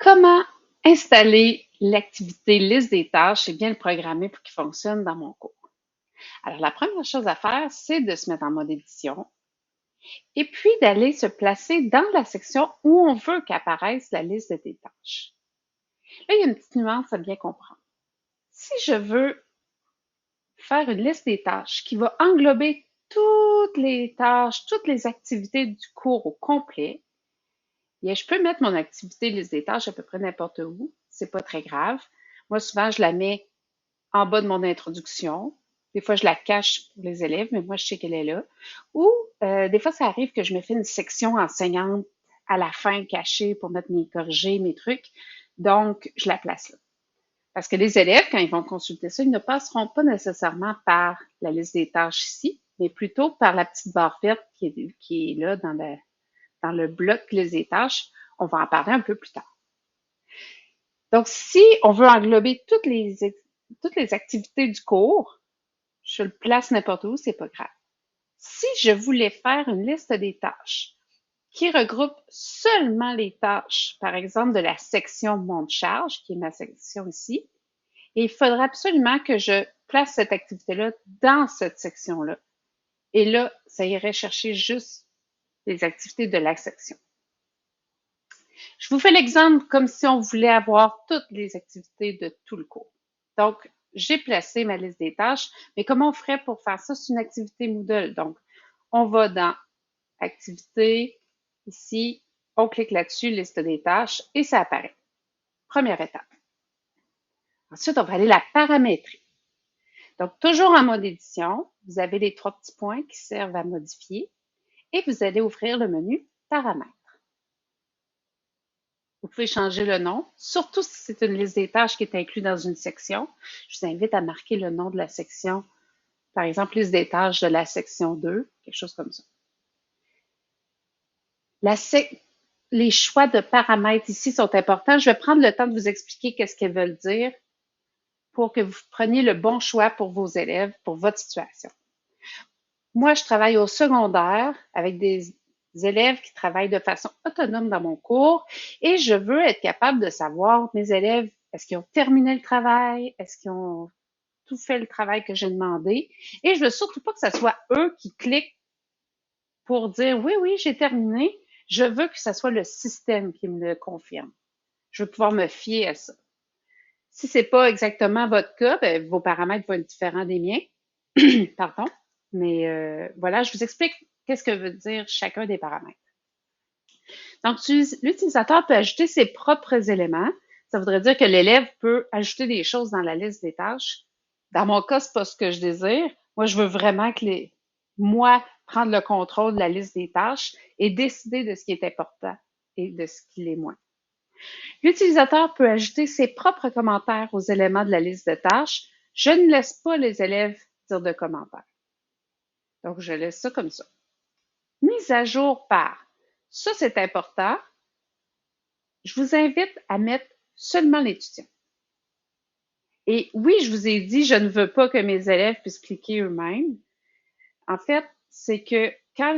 Comment installer l'activité liste des tâches et bien le programmer pour qu'il fonctionne dans mon cours? Alors, la première chose à faire, c'est de se mettre en mode édition et puis d'aller se placer dans la section où on veut qu'apparaisse la liste de tes tâches. Là, il y a une petite nuance à bien comprendre. Si je veux faire une liste des tâches qui va englober toutes les tâches, toutes les activités du cours au complet, bien, je peux mettre mon activité liste des tâches à peu près n'importe où. C'est pas très grave. Moi, souvent, je la mets en bas de mon introduction. Des fois, je la cache pour les élèves, mais moi, je sais qu'elle est là. Ou des fois, ça arrive que je me fais une section enseignante à la fin cachée pour mettre mes corrigés, mes trucs. Donc, je la place là. Parce que les élèves, quand ils vont consulter ça, ils ne passeront pas nécessairement par la liste des tâches ici, mais plutôt par la petite barre verte qui est là dans le bloc liste des tâches. On va en parler un peu plus tard. Donc, si on veut englober toutes les activités du cours, je le place n'importe où, c'est pas grave. Si je voulais faire une liste des tâches qui regroupe seulement les tâches, par exemple, de la section monte-charge, qui est ma section ici, et il faudrait absolument que je place cette activité-là dans cette section-là. Et là, ça irait chercher juste les activités de la section. Je vous fais l'exemple comme si on voulait avoir toutes les activités de tout le cours. Donc, j'ai placé ma liste des tâches, mais comment on ferait pour faire ça? C'est une activité Moodle. Donc, on va dans Activité, ici, on clique là-dessus, liste des tâches, et ça apparaît. Première étape. Ensuite, on va aller la paramétrer. Donc, toujours en mode édition, vous avez les trois petits points qui servent à modifier, et vous allez ouvrir le menu Paramètres. Vous pouvez changer le nom, surtout si c'est une liste des tâches qui est inclue dans une section. Je vous invite à marquer le nom de la section, par exemple, liste des tâches de la section 2, quelque chose comme ça. Les choix de paramètres ici sont importants. Je vais prendre le temps de vous expliquer qu'est-ce qu'ils veulent dire pour que vous preniez le bon choix pour vos élèves, pour votre situation. Moi, je travaille au secondaire avec des élèves qui travaillent de façon autonome dans mon cours et je veux être capable de savoir mes élèves, est-ce qu'ils ont terminé le travail? Est-ce qu'ils ont tout fait le travail que j'ai demandé? Et je veux surtout pas que ce soit eux qui cliquent pour dire oui, oui, j'ai terminé. Je veux que ce soit le système qui me le confirme. Je veux pouvoir me fier à ça. Si c'est pas exactement votre cas, ben, vos paramètres vont être différents des miens. Pardon. Mais voilà, je vous explique qu'est-ce que veut dire chacun des paramètres. Donc, l'utilisateur peut ajouter ses propres éléments. Ça voudrait dire que l'élève peut ajouter des choses dans la liste des tâches. Dans mon cas, c'est pas ce que je désire. Moi, je veux vraiment que moi, prendre le contrôle de la liste des tâches et décider de ce qui est important et de ce qui l'est moins. L'utilisateur peut ajouter ses propres commentaires aux éléments de la liste de tâches. Je ne laisse pas les élèves dire de commentaires. Donc, je laisse ça comme ça. Mise à jour par. Ça, c'est important. Je vous invite à mettre seulement l'étudiant. Et oui, je vous ai dit, je ne veux pas que mes élèves puissent cliquer eux-mêmes. En fait, c'est que quand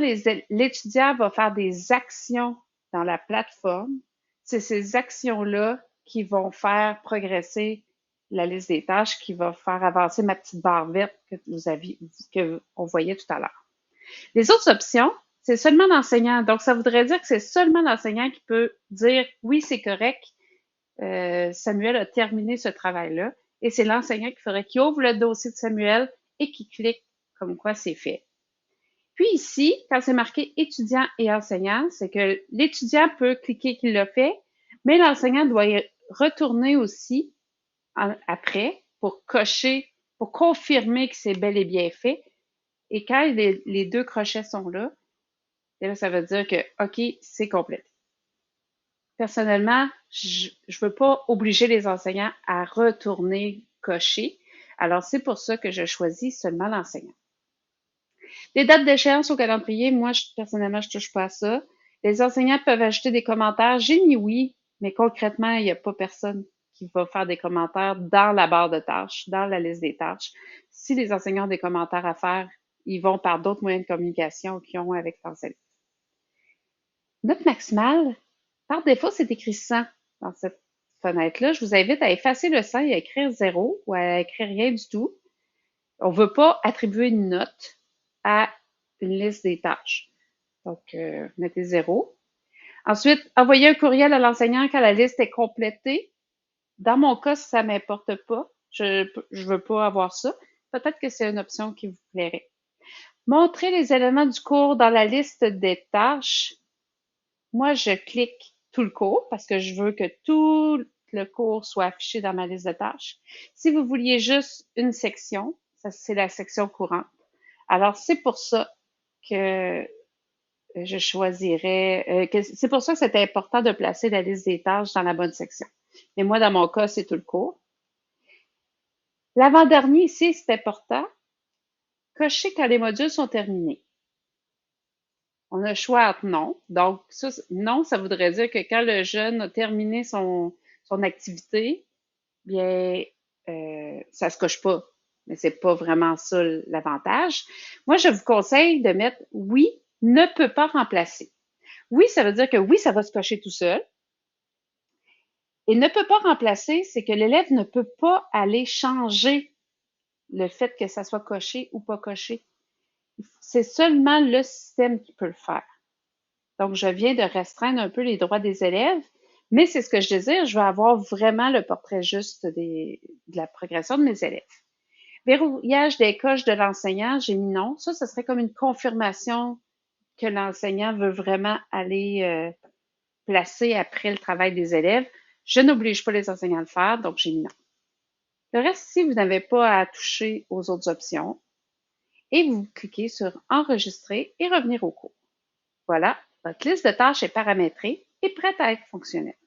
l'étudiant va faire des actions dans la plateforme, c'est ces actions-là qui vont faire progresser la liste des tâches, qui va faire avancer ma petite barre verte que on voyait tout à l'heure. Les autres options, c'est seulement l'enseignant. Donc, ça voudrait dire que c'est seulement l'enseignant qui peut dire oui, c'est correct. Samuel a terminé ce travail-là. Et c'est l'enseignant qui ferait qu'il ouvre le dossier de Samuel et qui clique comme quoi c'est fait. Puis ici, quand c'est marqué étudiant et enseignant, c'est que l'étudiant peut cliquer qu'il l'a fait, mais l'enseignant doit y retourner aussi après pour cocher, pour confirmer que c'est bel et bien fait. Et quand les deux crochets sont là, ça veut dire que OK, c'est complet. Personnellement, je veux pas obliger les enseignants à retourner cocher. Alors, c'est pour ça que je choisis seulement l'enseignant. Les dates d'échéance au calendrier, moi, personnellement, je touche pas à ça. Les enseignants peuvent ajouter des commentaires. J'ai mis oui, mais concrètement, il n'y a pas personne qui va faire des commentaires dans la barre de tâches, dans la liste des tâches. Si les enseignants ont des commentaires à faire, ils vont par d'autres moyens de communication qu'ils ont avec l'enseignant. Note maximale, par défaut, c'est écrit 100. dans cette fenêtre-là, je vous invite à effacer le 100 et à écrire 0 ou à écrire rien du tout. On ne veut pas attribuer une note à une liste des tâches. Donc, mettez 0. Ensuite, envoyez un courriel à l'enseignant quand la liste est complétée. Dans mon cas, ça ne m'importe pas. Je ne veux pas avoir ça. Peut-être que c'est une option qui vous plairait. Montrer les éléments du cours dans la liste des tâches. Moi, je clique tout le cours parce que je veux que tout le cours soit affiché dans ma liste de tâches. Si vous vouliez juste une section, ça c'est la section courante. Alors, c'est pour ça que je choisirais, c'est pour ça que c'est important de placer la liste des tâches dans la bonne section. Mais moi, dans mon cas, c'est tout le cours. L'avant-dernier ici, c'est important. Cocher quand les modules sont terminés. On a le choix entre non. Donc, ça, non, ça voudrait dire que quand le jeune a terminé son activité, bien, ça se coche pas. Mais c'est pas vraiment ça l'avantage. Moi, je vous conseille de mettre oui, ne peut pas remplacer. Oui, ça veut dire que oui, ça va se cocher tout seul. Et ne peut pas remplacer, c'est que l'élève ne peut pas aller changer le fait que ça soit coché ou pas coché. C'est seulement le système qui peut le faire. Donc, je viens de restreindre un peu les droits des élèves, mais c'est ce que je désire. Je veux avoir vraiment le portrait juste de la progression de mes élèves. Verrouillage des coches de l'enseignant, j'ai mis non. Ça, ce serait comme une confirmation que l'enseignant veut vraiment aller placer après le travail des élèves. Je n'oblige pas les enseignants à le faire, donc j'ai mis non. Le reste ici, vous n'avez pas à toucher aux autres options et vous cliquez sur Enregistrer et revenir au cours. Voilà, votre liste de tâches est paramétrée et prête à être fonctionnelle.